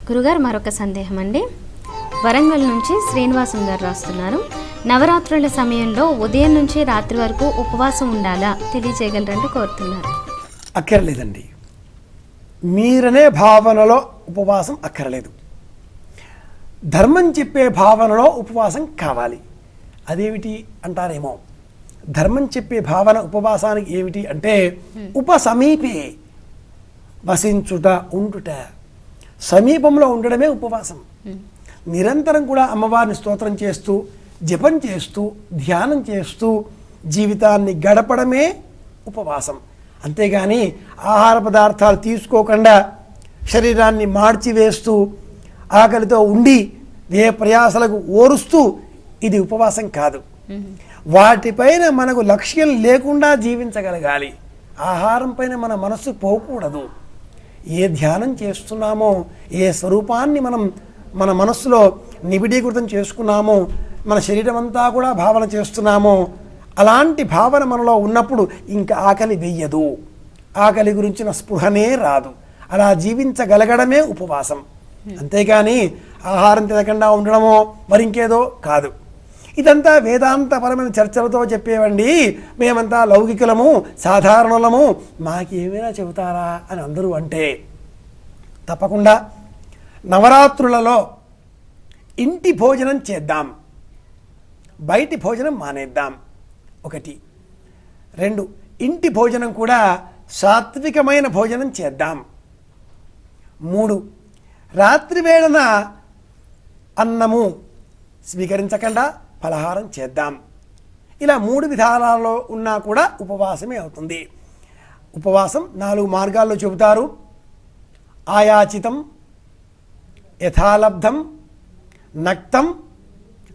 గురుగారు మరొక సందేహం అండి. వరంగల్ నుంచి శ్రీనివాసం గారు రాస్తున్నారు. నవరాత్రుల సమయంలో ఉదయం నుంచి రాత్రి వరకు ఉపవాసం ఉండాలా తెలియజేయగలరంటూ కోరుతున్నారు. అక్కర్లేదండి. మీరనే భావనలో ఉపవాసం అక్కర్లేదు. ధర్మం చెప్పే భావనలో ఉపవాసం కావాలి. అదేమిటి అంటారేమో. ధర్మం చెప్పే భావన ఉపవాసానికి ఏమిటి అంటే ఉపసమీపే వసించుట, ఉండుట. సమీపంలో ఉండడమే ఉపవాసం. నిరంతరం కూడా అమ్మవారిని స్తోత్రం చేస్తూ, జపం చేస్తూ, ధ్యానం చేస్తూ జీవితాన్ని గడపడమే ఉపవాసం. అంతేగాని ఆహార పదార్థాలు తీసుకోకుండా శరీరాన్ని మార్చివేస్తూ ఆకలితో ఉండి ఏ ప్రయాసలకు ఓరుస్తూ ఇది ఉపవాసం కాదు. వాటిపైన మనకు లక్ష్యం లేకుండా జీవించగలగాలి. ఆహారం పైన మన మనస్సు పోకూడదు. ఏ ధ్యానం చేస్తున్నామో, ఏ స్వరూపాన్ని మనం మన మనస్సులో నిబిడీకృతం చేసుకున్నామో, మన శరీరం అంతా కూడా భావన చేస్తున్నామో, అలాంటి భావన మనలో ఉన్నప్పుడు ఇంకా ఆకలి వెయ్యదు. ఆకలి గురించిన స్పృహనే రాదు. అలా జీవించగలగడమే ఉపవాసం. అంతేగాని ఆహారం తినకుండా ఉండడమో మరింకేదో కాదు. ఇదంతా వేదాంతపరమైన చర్చలతో చెప్పేవండి. మేమంతా లౌకికులము, సాధారణులము, మాకేమైనా చెబుతారా అని అందరూ అంటే తప్పకుండా నవరాత్రులలో ఇంటి భోజనం చేద్దాం, బయటి భోజనం మానేద్దాం. 1. 2, ఇంటి భోజనం కూడా సాత్వికమైన భోజనం చేద్దాం. 3, రాత్రి వేళన అన్నము స్వీకరించకుండా ఫలహారం చేద్దాం. ఇలా 3 విధానాల్లో ఉన్నా కూడా ఉపవాసమే అవుతుంది. ఉపవాసం 4 మార్గాల్లో చెబుతారు. ఆయాచితం, యథాలబ్ధం, నక్తం,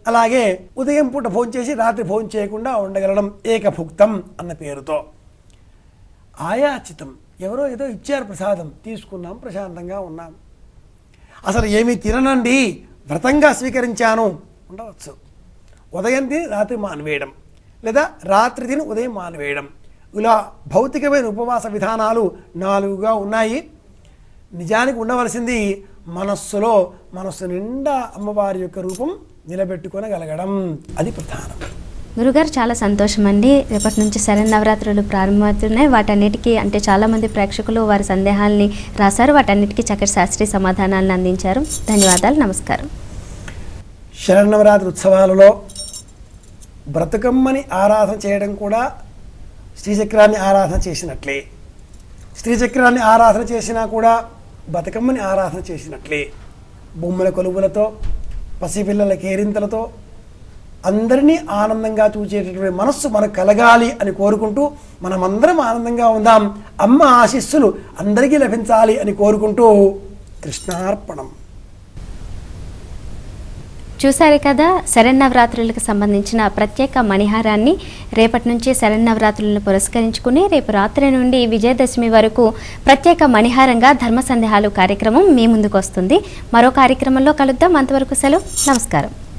అలాగే ఉదయం పూట భోజనం చేసి రాత్రి భోజనం చేయకుండా ఉండగలడం, ఏకభుక్తం అన్న పేరుతో. ఆయాచితం, ఎవరో ఏదో ఇచ్చారు ప్రసాదం, తీసుకున్నాం, ప్రశాంతంగా ఉన్నాం. అసలు ఏమీ తిననండి, వ్రతంగా స్వీకరించాను ఉండవచ్చు. ఉదయం తిని రాత్రి మానివేయడం, లేదా రాత్రి తిని ఉదయం మానివేయడం, ఇలా భౌతికమైన ఉపవాస విధానాలు 4గా ఉన్నాయి. నిజానికి ఉండవలసింది మనస్సు నిండా అమ్మవారి యొక్క రూపం నిలబెట్టుకొనగలగడం, అది ప్రధానం. గురుగారు చాలా సంతోషం అండి. రేపటి నుంచి శరన్నవరాత్రులు ప్రారంభమవుతున్నాయి. వాటన్నిటికీ అంటే చాలామంది ప్రేక్షకులు వారి సందేహాలని రాశారు. వాటన్నిటికీ చక్కటి శాస్త్రీయ సమాధానాలను అందించారు. ధన్యవాదాలు, నమస్కారం. శరన్నవరాత్రి ఉత్సవాలలో బ్రతుకమ్మని ఆరాధన చేయడం కూడా శ్రీచక్రాన్ని ఆరాధన చేసినట్లే. శ్రీచక్రాన్ని ఆరాధన చేసినా కూడా బతుకమ్మని ఆరాధన చేసినట్లే. బొమ్మల కొలువులతో, పసిపిల్లల కేరింతలతో అందరినీ ఆనందంగా చూచేటటువంటి మనస్సు మనకు కలగాలి అని కోరుకుంటూ మనమందరం ఆనందంగా ఉందాం. అమ్మ ఆశీస్సులు అందరికీ లభించాలి అని కోరుకుంటూ కృష్ణార్పణం. చూశారు కదా, శరన్నవరాత్రులకు సంబంధించిన ప్రత్యేక మణిహారాన్ని. రేపటి నుంచి శరన్నవరాత్రులను పురస్కరించుకుని రేపు రాత్రి నుండి విజయదశమి వరకు ప్రత్యేక మణిహారంగా ధర్మ సందేహాలు కార్యక్రమం మీ ముందుకు వస్తుంది. మరో కార్యక్రమంలో కలుద్దాం. అంతవరకు సెలవు, నమస్కారం.